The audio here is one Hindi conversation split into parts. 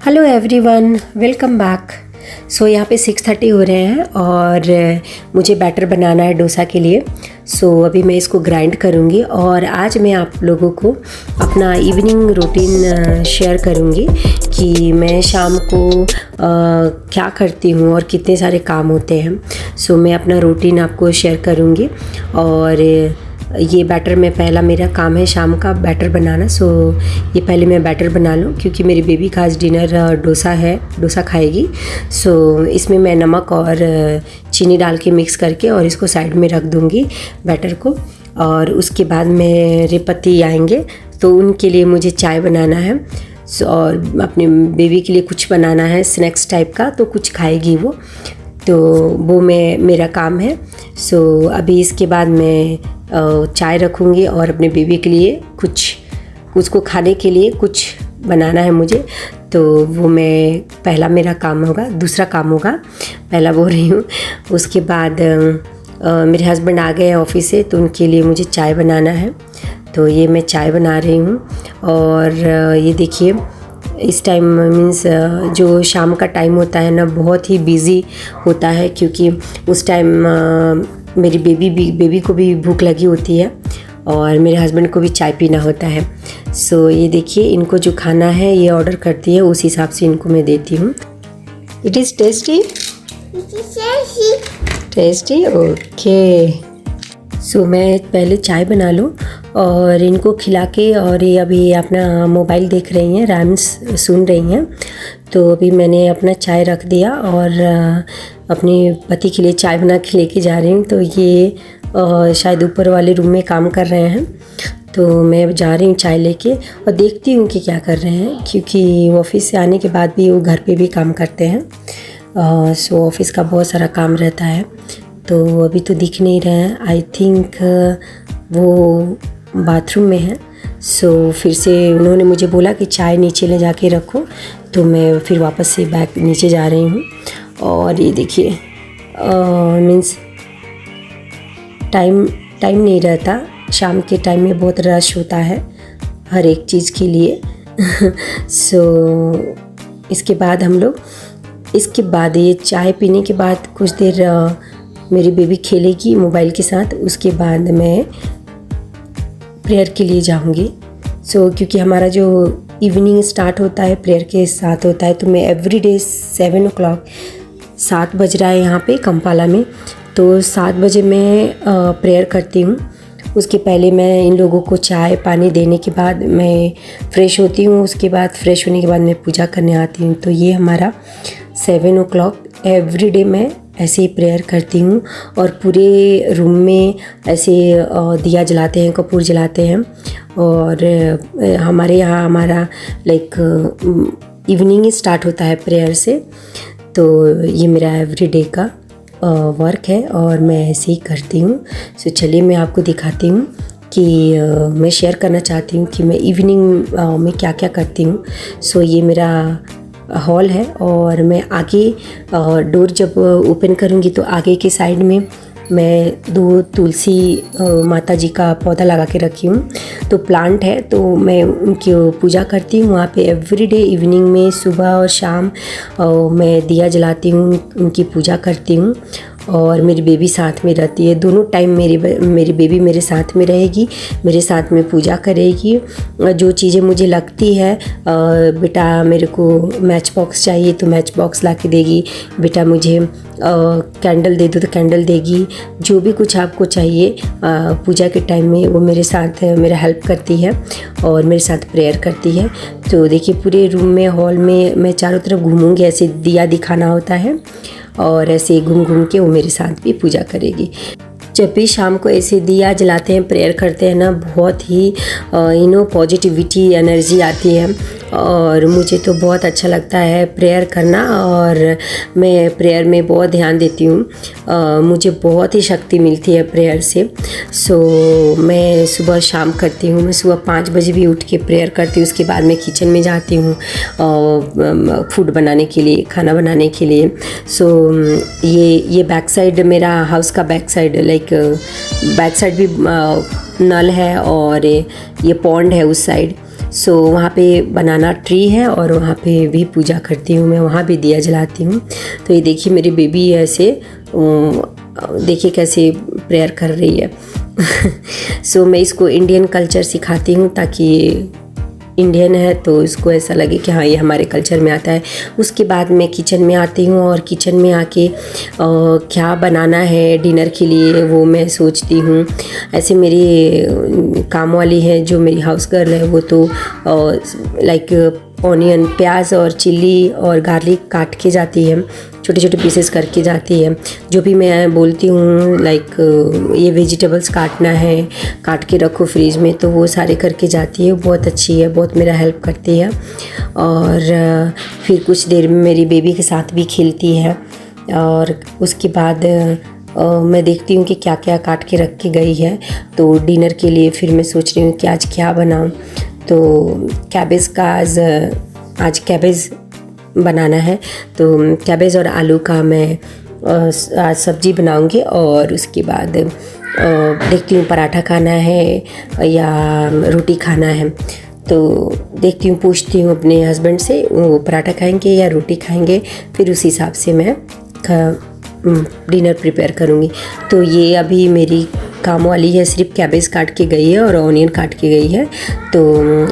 Hello everyone, welcome back. So यहाँ पे 6:30 हो रहे हैं और मुझे बैटर बनाना है डोसा के लिए। सो अभी मैं इसको ग्राइंड करूँगी और आज मैं आप लोगों को अपना इवनिंग रूटीन शेयर करूँगी कि मैं शाम को क्या करती हूँ और कितने सारे काम होते हैं। सो मैं अपना रूटीन आपको शेयर करूँगी और ये बैटर में पहला मेरा काम है शाम का बैटर बनाना। सो ये पहले मैं बैटर बना लूँ क्योंकि मेरी बेबी का आज डिनर डोसा खाएगी। सो इसमें मैं नमक और चीनी डाल के मिक्स करके और इसको साइड में रख दूँगी बैटर को। और उसके बाद मेरे पति आएंगे तो उनके लिए मुझे चाय बनाना है और अपने बेबी के लिए कुछ बनाना है स्नैक्स टाइप का, तो कुछ खाएगी वो मेरा काम है। सो अभी इसके बाद मैं चाय रखूँगी और अपने बेबी के लिए उसको खाने के लिए कुछ बनाना है मुझे। तो वो पहला मेरा काम होगा, दूसरा काम होगा, पहला बोल रही हूँ। उसके बाद मेरे हस्बैंड आ गए ऑफिस से तो उनके लिए मुझे चाय बनाना है। तो ये मैं चाय बना रही हूँ और ये देखिए इस टाइम मीन्स जो शाम का टाइम होता है ना, बहुत ही बिज़ी होता है क्योंकि उस टाइम मेरी बेबी को भी भूख लगी होती है और मेरे हस्बैंड को भी चाय पीना होता है। सो ये देखिए इनको जो खाना है ये ऑर्डर करती है, उस हिसाब से इनको मैं देती हूँ। It is tasty tasty okay. So मैं पहले चाय बना लूँ और इनको खिला के, और ये अभी अपना मोबाइल देख रही हैं, राइम्स सुन रही हैं। तो अभी मैंने अपना चाय रख दिया और अपने पति के लिए चाय बना के लेके जा रही हूँ। तो ये शायद ऊपर वाले रूम में काम कर रहे हैं, तो मैं जा रही हूँ चाय लेके और देखती हूँ कि क्या कर रहे हैं, क्योंकि ऑफिस से आने के बाद भी वो घर पे भी काम करते हैं। सो ऑफिस का बहुत सारा काम रहता है। तो अभी तो दिख नहीं रहे हैं, आई थिंक वो बाथरूम में है। सो फिर से उन्होंने मुझे बोला कि चाय नीचे ले जाके रखो, तो मैं फिर वापस से बैक नीचे जा रही हूँ। और ये देखिए मीन्स टाइम नहीं रहता, शाम के टाइम में बहुत रश होता है हर एक चीज़ के लिए। सो इसके बाद ये चाय पीने के बाद कुछ देर मेरी बेबी खेलेगी मोबाइल के साथ। उसके बाद मैं प्रेयर के लिए जाऊंगी। सो क्योंकि हमारा जो इवनिंग स्टार्ट होता है प्रेयर के साथ होता है, तो मैं एवरीडे 7 o'clock 7 बज रहा है यहाँ पे कंपाला में, तो 7 बजे मैं प्रेयर करती हूँ। उसके पहले मैं इन लोगों को चाय पानी देने के बाद मैं फ़्रेश होती हूँ। उसके बाद फ्रेश होने के बाद मैं पूजा करने आती हूँ। तो ये हमारा 7 o'clock एवरीडे मैं ऐसे ही प्रेयर करती हूँ और पूरे रूम में ऐसे दिया जलाते हैं, कपूर जलाते हैं। और हमारे यहाँ हमारा इवनिंग ही स्टार्ट होता है प्रेयर से। तो ये मेरा एवरीडे का वर्क है और मैं ऐसे ही करती हूँ। सो चलिए मैं आपको दिखाती हूँ कि मैं शेयर करना चाहती हूँ कि मैं इवनिंग में क्या क्या करती हूँ। सो ये मेरा हॉल है और मैं आगे डोर जब ओपन करूँगी तो आगे के साइड में मैं 2 तुलसी माता जी का पौधा लगा के रखी हूँ, तो प्लांट है, तो मैं उनकी पूजा करती हूँ वहाँ पे एवरीडे इवनिंग में। सुबह और शाम मैं दिया जलाती हूँ, उनकी पूजा करती हूँ और मेरी बेबी साथ में रहती है। दोनों टाइम मेरी बेबी मेरे साथ में रहेगी, मेरे साथ में पूजा करेगी। जो चीज़ें मुझे लगती है, बेटा मेरे को मैच बॉक्स चाहिए तो मैच बॉक्स ला के देगी, बेटा मुझे कैंडल दे दो तो कैंडल देगी। जो भी कुछ आपको चाहिए पूजा के टाइम में वो मेरे साथ मेरा हेल्प करती है और मेरे साथ प्रेयर करती है। तो देखिए पूरे रूम में हॉल में मैं चारों तरफ घूमूंगी, ऐसे दिया दिखाना होता है और ऐसे घूम घूम के वो मेरे साथ भी पूजा करेगी। जब भी शाम को ऐसे दिया जलाते हैं प्रेयर करते हैं ना, बहुत ही पॉजिटिविटी एनर्जी आती है और मुझे तो बहुत अच्छा लगता है प्रेयर करना और मैं प्रेयर में बहुत ध्यान देती हूँ। मुझे बहुत ही शक्ति मिलती है प्रेयर से। सो मैं सुबह शाम करती हूँ। मैं सुबह 5 बजे भी उठ के प्रेयर करती हूँ। उसके बाद मैं किचन में जाती हूँ फूड बनाने के लिए, खाना बनाने के लिए। सो ये बैक साइड मेरा हाउस का बैक साइड बैक साइड भी नल है और ये पॉन्ड है उस साइड। सो वहाँ पे बनाना ट्री है और वहाँ पे भी पूजा करती हूँ मैं, वहाँ भी दिया जलाती हूँ। तो ये देखिए मेरी बेबी ऐसे देखिए कैसे प्रेयर कर रही है। सो मैं इसको इंडियन कल्चर सिखाती हूँ ताकि इंडियन है तो इसको ऐसा लगे कि हाँ ये हमारे कल्चर में आता है। उसके बाद मैं किचन में आती हूँ और किचन में आके क्या बनाना है डिनर के लिए वो मैं सोचती हूँ। ऐसे मेरी काम वाली है जो मेरी हाउस गर्ल है वो तो लाइक ऑनियन, प्याज और चिल्ली और गार्लिक काट के जाती है, छोटे छोटे पीसेस करके जाती है। जो भी मैं बोलती हूँ लाइक ये वेजिटेबल्स काटना है, काट के रखो फ्रीज में, तो वो सारे करके जाती है। बहुत अच्छी है, बहुत मेरा हेल्प करती है। और फिर कुछ देर में मेरी बेबी के साथ भी खेलती है। और उसके बाद मैं देखती हूँ कि क्या क्या काट के रख के गई है। तो डिनर के लिए फिर मैं सोच रही हूँ कि आज क्या बनाऊँ। तो कैबेज का आज कैबेज बनाना है, तो कैबेज और आलू का मैं आज सब्ज़ी बनाऊंगी। और उसके बाद देखती हूँ पराठा खाना है या रोटी खाना है। तो देखती हूँ, पूछती हूँ अपने हस्बैंड से वो पराठा खाएंगे या रोटी खाएंगे, फिर उस हिसाब से मैं डिनर प्रिपेयर करूँगी। तो ये अभी मेरी काम वाली है, सिर्फ कैबेज काट के गई है और ऑनियन काट के गई है। तो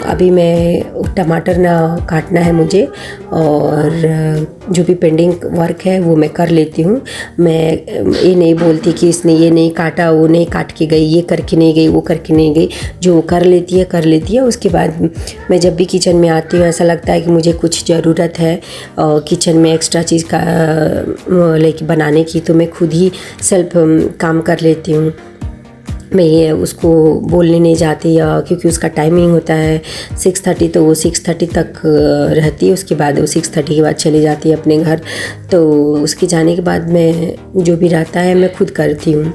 अभी मैं टमाटर ना काटना है मुझे, और जो भी पेंडिंग वर्क है वो मैं कर लेती हूँ। मैं ये नहीं बोलती कि इसने ये नहीं काटा, वो नहीं काट के गई, ये करके नहीं गई, वो करके नहीं गई। जो कर लेती है कर लेती है। उसके बाद मैं जब भी किचन में आती हूँ ऐसा लगता है कि मुझे कुछ ज़रूरत है किचन में एक्स्ट्रा चीज़ का लाइक बनाने की, तो मैं खुद ही सेल्फ काम कर लेती हूँ। मैं ये उसको बोलने नहीं जाती, क्योंकि उसका टाइमिंग होता है 6:30, तो वो 6:30 तक रहती है। उसके बाद वो 6:30 के बाद चली जाती है अपने घर। तो उसके जाने के बाद मैं जो भी रहता है मैं खुद करती हूँ।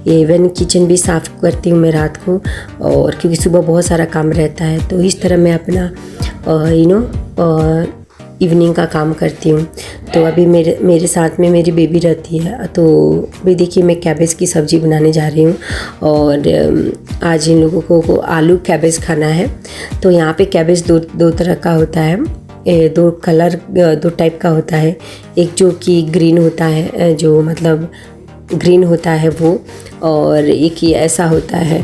इवन किचन भी साफ़ करती हूँ मैं रात को, और क्योंकि सुबह बहुत सारा काम रहता है। तो इस तरह मैं अपना इवनिंग का काम करती हूँ। तो अभी मेरे साथ में मेरी बेबी रहती है। तो भी देखिए मैं कैबेज की सब्ज़ी बनाने जा रही हूँ, और आज इन लोगों को आलू कैबेज खाना है। तो यहाँ पे कैबेज दो तरह का होता है, दो टाइप का होता है। एक जो कि ग्रीन होता है, जो मतलब ग्रीन होता है वो, और एक ये ऐसा होता है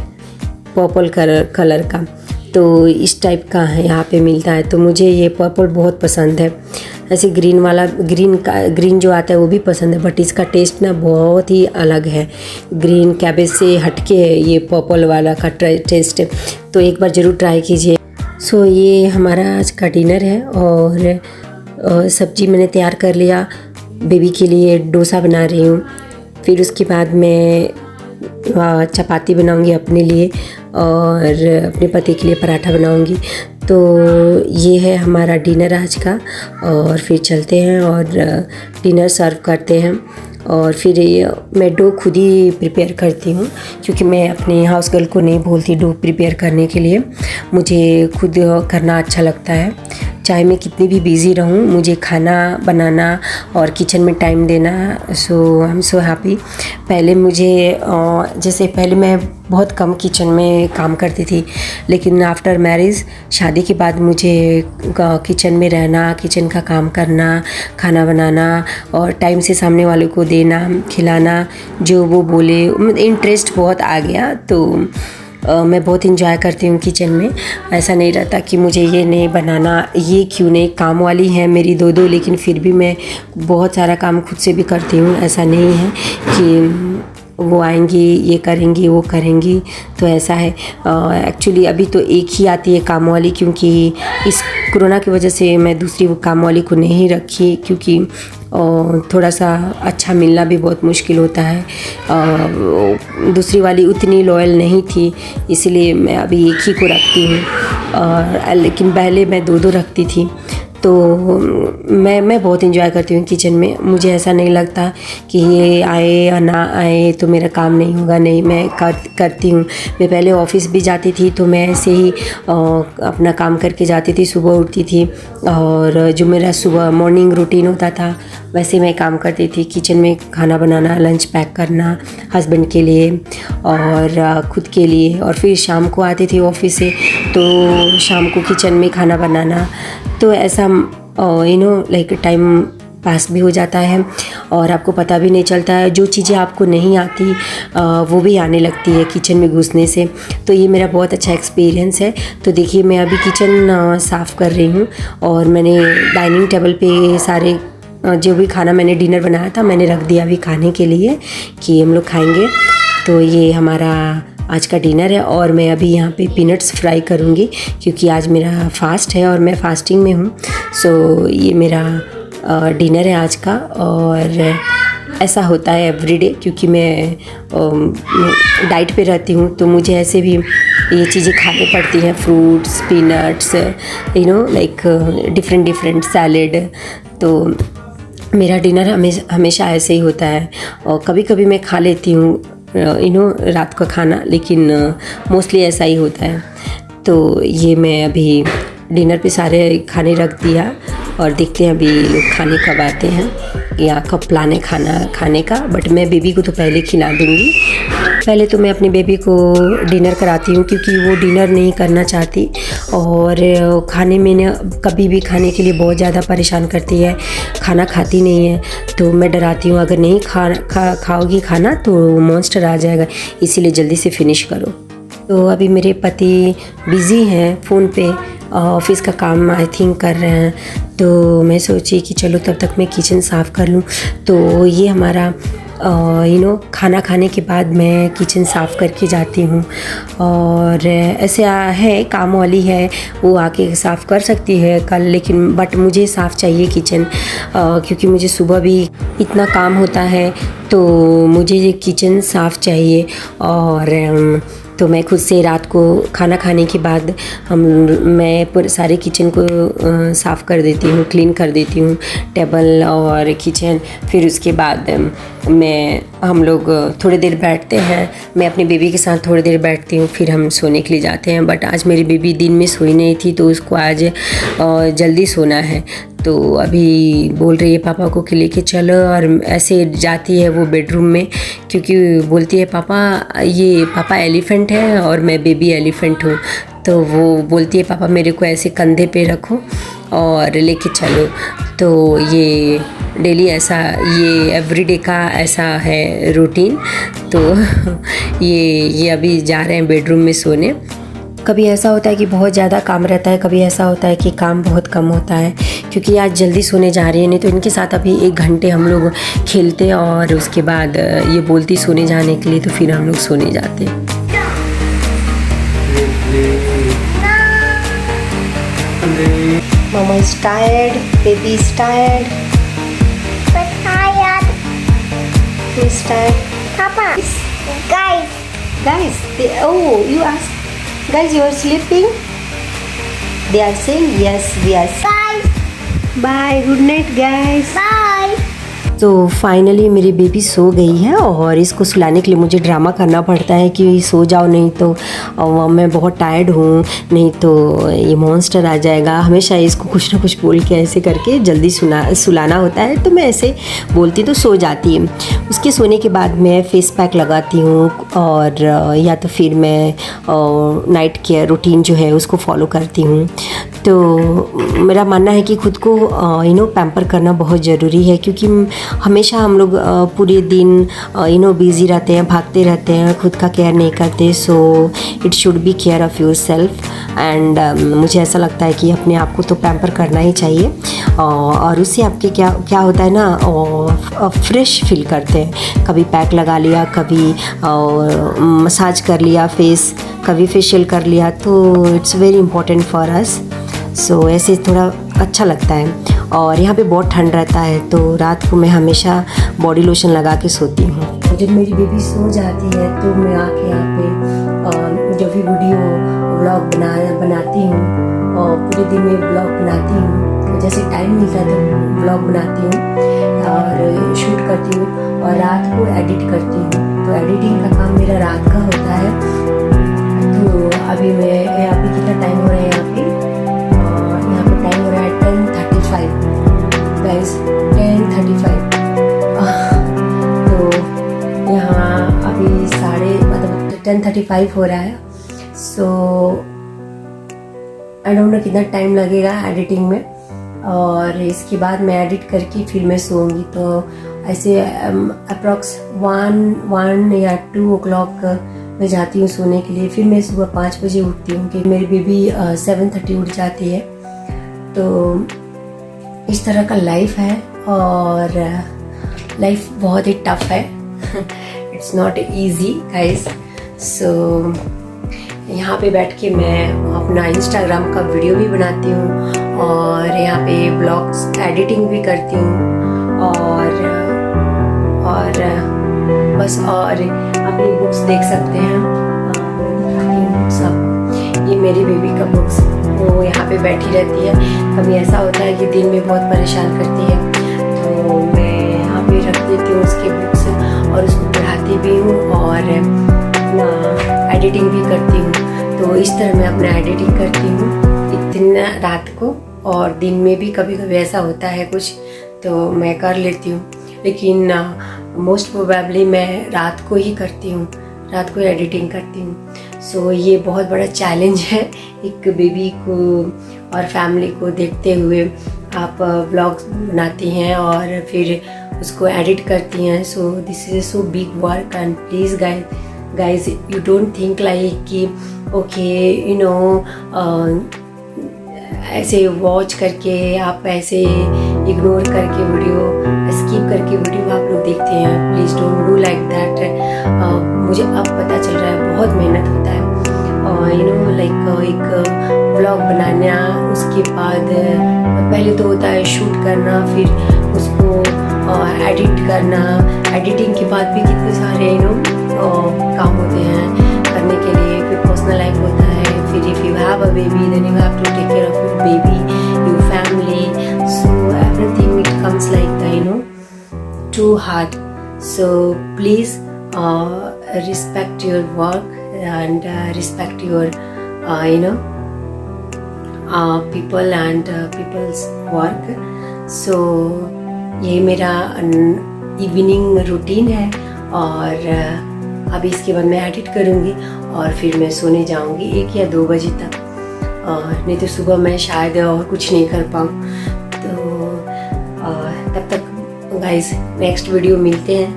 पर्पल कलर का। तो इस टाइप का है यहाँ पे मिलता है। तो मुझे ये पर्पल बहुत पसंद है। ऐसे ग्रीन जो आता है वो भी पसंद है, बट इसका टेस्ट ना बहुत ही अलग है। ग्रीन कैबेज से हटके ये पर्पल वाला का टेस्ट है। तो एक बार ज़रूर ट्राई कीजिए। सो ये हमारा आज का डिनर है, और सब्ज़ी मैंने तैयार कर लिया। बेबी के लिए डोसा बना रही हूँ। फिर उसके बाद मैं चपाती बनाऊंगी अपने लिए, और अपने पति के लिए पराठा बनाऊंगी। तो ये है हमारा डिनर आज का। और फिर चलते हैं और डिनर सर्व करते हैं। और फिर मैं डो खुद ही प्रिपेयर करती हूँ, क्योंकि मैं अपने हाउस गर्ल को नहीं बोलती डो प्रिपेयर करने के लिए। मुझे खुद करना अच्छा लगता है। चाहे मैं कितनी भी बिज़ी रहूँ, मुझे खाना बनाना और किचन में टाइम देना, सो आई एम सो हैप्पी। पहले मैं बहुत कम किचन में काम करती थी, लेकिन आफ्टर मैरिज, शादी के बाद मुझे किचन में रहना, किचन का काम करना, खाना बनाना और टाइम से सामने वालों को देना, खिलाना, जो वो बोले, इंटरेस्ट बहुत आ गया। तो मैं बहुत इंजॉय करती हूँ किचन में। ऐसा नहीं रहता कि मुझे ये नहीं बनाना, ये क्यों नहीं। काम वाली है मेरी दो, लेकिन फिर भी मैं बहुत सारा काम खुद से भी करती हूँ। ऐसा नहीं है कि वो आएंगी, ये करेंगी, वो करेंगी। तो ऐसा है। एक्चुअली अभी तो एक ही आती है काम वाली, क्योंकि इस कोरोना की वजह से मैं दूसरी वो काम वाली को नहीं रखी, क्योंकि थोड़ा सा अच्छा मिलना भी बहुत मुश्किल होता है। दूसरी वाली उतनी लॉयल नहीं थी, इसलिए मैं अभी एक ही को रखती हूँ। लेकिन पहले मैं दो रखती थी। तो मैं बहुत इंजॉय करती हूँ किचन में। मुझे ऐसा नहीं लगता कि ये आए या ना आए तो मेरा काम नहीं होगा, नहीं, मैं करती हूँ। मैं पहले ऑफिस भी जाती थी तो मैं ऐसे ही अपना काम करके जाती थी, सुबह उठती थी और जो मेरा सुबह मॉर्निंग रूटीन होता था वैसे मैं काम करती थी। किचन में खाना बनाना, लंच पैक करना हस्बैंड के लिए और खुद के लिए, और फिर शाम को आती थी ऑफिस से तो शाम को किचन में खाना बनाना। तो ऐसा लाइक टाइम पास भी हो जाता है और आपको पता भी नहीं चलता है। जो चीज़ें आपको नहीं आती वो भी आने लगती है किचन में घुसने से। तो ये मेरा बहुत अच्छा एक्सपीरियंस है। तो देखिए मैं अभी किचन साफ़ कर रही हूँ और मैंने डाइनिंग टेबल पे सारे जो भी खाना मैंने डिनर बनाया था मैंने रख दिया अभी खाने के लिए कि हम लोग खाएंगे। तो ये हमारा आज का डिनर है और मैं अभी यहाँ पे पीनट्स फ्राई करूँगी क्योंकि आज मेरा फास्ट है और मैं फास्टिंग में हूँ। सो ये मेरा डिनर है आज का। और ऐसा होता है एवरीडे क्योंकि मैं डाइट पे रहती हूँ तो मुझे ऐसे भी ये चीज़ें खानी पड़ती हैं, fruits, peanuts, like different salad. तो मेरा डिनर हमेशा ऐसे ही होता है और कभी कभी मैं खा लेती हूँ रात का खाना, लेकिन मोस्टली ऐसा ही होता है। तो ये मैं अभी डिनर पे सारे खाने रख दिया और देखते हैं अभी लोग खाने कब आते हैं या कब प्लान है खाना खाने का। बट मैं बेबी को तो पहले खिला दूँगी। पहले तो मैं अपनी बेबी को डिनर कराती हूँ क्योंकि वो डिनर नहीं करना चाहती और खाने में न कभी भी खाने के लिए बहुत ज़्यादा परेशान करती है, खाना खाती नहीं है। तो मैं डराती हूँ अगर नहीं खाओगी खाना तो मॉन्स्टर आ जाएगा, इसीलिए जल्दी से फिनिश करो। तो अभी मेरे पति बिज़ी हैं फ़ोन पे, ऑफिस का काम आई थिंक कर रहे हैं। तो मैं सोची कि चलो तब तक मैं किचन साफ़ कर लूँ। तो ये हमारा खाना खाने के बाद मैं किचन साफ़ करके जाती हूँ और ऐसे है काम वाली है वो आके साफ़ कर सकती है कल, लेकिन बट मुझे साफ़ चाहिए किचन क्योंकि मुझे सुबह भी इतना काम होता है तो मुझे ये किचन साफ़ चाहिए। और तो मैं खुद से रात को खाना खाने के बाद मैं सारे किचन को साफ़ कर देती हूँ, क्लीन कर देती हूँ, टेबल और किचन। फिर उसके बाद हम लोग थोड़ी देर बैठते हैं, मैं अपनी बेबी के साथ थोड़ी देर बैठती हूँ, फिर हम सोने के लिए जाते हैं। बट आज मेरी बेबी दिन में सोई नहीं थी तो उसको आज जल्दी सोना है। तो अभी बोल रही है पापा को कि लेके चलो, और ऐसे जाती है वो बेडरूम में क्योंकि बोलती है पापा एलिफेंट है और मैं बेबी एलिफेंट हूँ। तो वो बोलती है पापा मेरे को ऐसे कंधे पे रखो और लेके चलो। तो ये डेली ये एवरीडे का ऐसा है रूटीन। तो ये अभी जा रहे हैं बेडरूम में सोने। कभी ऐसा होता है कि बहुत ज़्यादा काम रहता है, कभी ऐसा होता है कि काम बहुत कम होता है क्योंकि आज जल्दी सोने जा रही है। नहीं तो इनके साथ अभी 1 घंटे हम लोग खेलते और उसके बाद ये बोलती सोने जाने के लिए, तो फिर हम लोग सोने जाते। Mama is tired, baby is tired. But tired. Who is tired? Papa. Guys, you ask. Guys, you are sleeping? They are saying yes, we are. Bye. Bye, good night guys. Bye. तो फाइनली मेरी बेबी सो गई है और इसको सुलाने के लिए मुझे ड्रामा करना पड़ता है कि सो जाओ, नहीं तो मैं बहुत टायर्ड हूँ, नहीं तो ये मॉन्स्टर आ जाएगा। हमेशा इसको कुछ ना कुछ बोल के ऐसे करके जल्दी सुलाना होता है। तो मैं ऐसे बोलती तो सो जाती है। उसके सोने के बाद मैं फेस पैक लगाती हूँ और या तो फिर मैं नाइट केयर रूटीन जो है उसको फॉलो करती हूँ। तो मेरा मानना है कि खुद को पैम्पर करना बहुत ज़रूरी है क्योंकि हमेशा हम लोग पूरे दिन बिज़ी रहते हैं, भागते रहते हैं, खुद का केयर नहीं करते। So it should be care of your self. And मुझे ऐसा लगता है कि अपने आप को तो पैम्पर करना ही चाहिए और उससे आपके क्या होता है ना, फ्रेश फील करते हैं। कभी पैक लगा लिया, कभी मसाज कर लिया फेस, कभी फेशियल कर लिया, तो it's very important for us. So ऐसे थोड़ा अच्छा लगता है। और यहाँ पे बहुत ठंड रहता है तो रात को मैं हमेशा बॉडी लोशन लगा के सोती हूँ। जब मेरी बेबी सो जाती है तो मैं आके यहाँ पे जो भी वीडियो ब्लॉग बनाती हूँ और पूरे दिन में ब्लॉग बनाती हूँ। जैसे टाइम मिलता है तो ब्लॉग बनाती हूँ और शूट करती हूँ और रात को एडिट करती हूँ। तो एडिटिंग का काम मेरा रात का होता है। तो अभी कितना टाइम हो रहा है यहाँ पे टाइम हो रहा है 10:35 गाइस, 10:35। तो यहाँ अभी 10:35 हो रहा है। सो आई डोंट नो कितना टाइम लगेगा एडिटिंग में, और इसके बाद मैं एडिट करके फिर मैं सोऊंगी। तो ऐसे अप्रॉक्स 1 या 2 o'clock मैं जाती हूँ सोने के लिए। फिर मैं सुबह 5 बजे उठती हूँ कि मेरी बेबी 7:30 उठ जाती है। तो इस तरह का लाइफ है, और लाइफ बहुत ही टफ है। It's not easy guys. So यहाँ पे बैठ के मैं अपना इंस्टाग्राम का वीडियो भी बनाती हूँ, और यहाँ पे ब्लॉग्स एडिटिंग भी करती हूँ, और बस। और आप ये बुक्स देख सकते हैं, बुक्स आप, ये मेरी बेबी का बुक्स, वो यहाँ पे बैठी रहती है। कभी ऐसा होता है कि दिन में बहुत परेशान करती है, तो मैं यहाँ पे रख देती हूँ उसकी बुक्स और उसको पढ़ाती भी हूँ और अपना एडिटिंग भी करती हूँ। तो इस तरह मैं अपना एडिटिंग करती हूँ इतना रात को, और दिन में भी कभी कभी ऐसा होता है कुछ तो मैं कर लेती हूँ, लेकिन मोस्ट प्रोबेबली मैं रात को ही करती हूँ, रात को एडिटिंग करती हूँ। सो ये बहुत बड़ा चैलेंज है एक बेबी को और फैमिली को देखते हुए। आप ब्लॉग्स बनाती हैं और फिर उसको एडिट करती हैं। So this is so big work, and please guys you don't think like कि ओके यू नो ऐसे वॉच करके आप ऐसे इग्नोर करके वीडियो स्किप करके वीडियो आप लोग देखते हैं। Please don't do like that. मुझे अब पता चल रहा है बहुत मेहनत होता है यू नो लाइक एक व्लॉग बनाना, उसके बाद पहले तो होता है शूट करना, फिर उसको एडिट करना, एडिटिंग के बाद भी कितने सारे यू नो काम होते हैं करने के लिए। फिर पर्सनल लाइफ होता है, फिर if you have a baby then you have to take care of your baby, your family. So everything it comes like you know too hard. So please respect your work and respect your you know people and people's work. So ये मेरा इवनिंग रूटीन है, और अभी इसके बाद मैं एडिट करूँगी और फिर मैं सोने जाऊँगी 1 या 2 बजे तक, नहीं तो सुबह मैं शायद और कुछ नहीं कर पाऊँ। तो तब तक गाइस नेक्स्ट वीडियो मिलते हैं।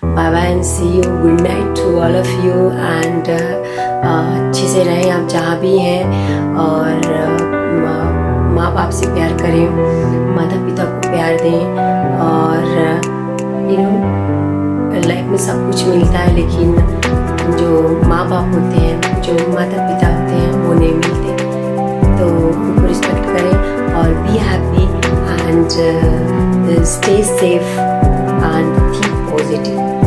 Bye bye and see you, good night to all of you, and अच्छे से रहें आप जहाँ भी हैं, और माँ बाप से प्यार करें, माता पिता को प्यार दें। और यू नो लाइफ में सब कुछ मिलता है, लेकिन जो माँ बाप होते हैं, जो माता पिता होते हैं, वो नहीं मिलते। तो उनको रिस्पेक्ट करें और be happy and stay safe and think positive.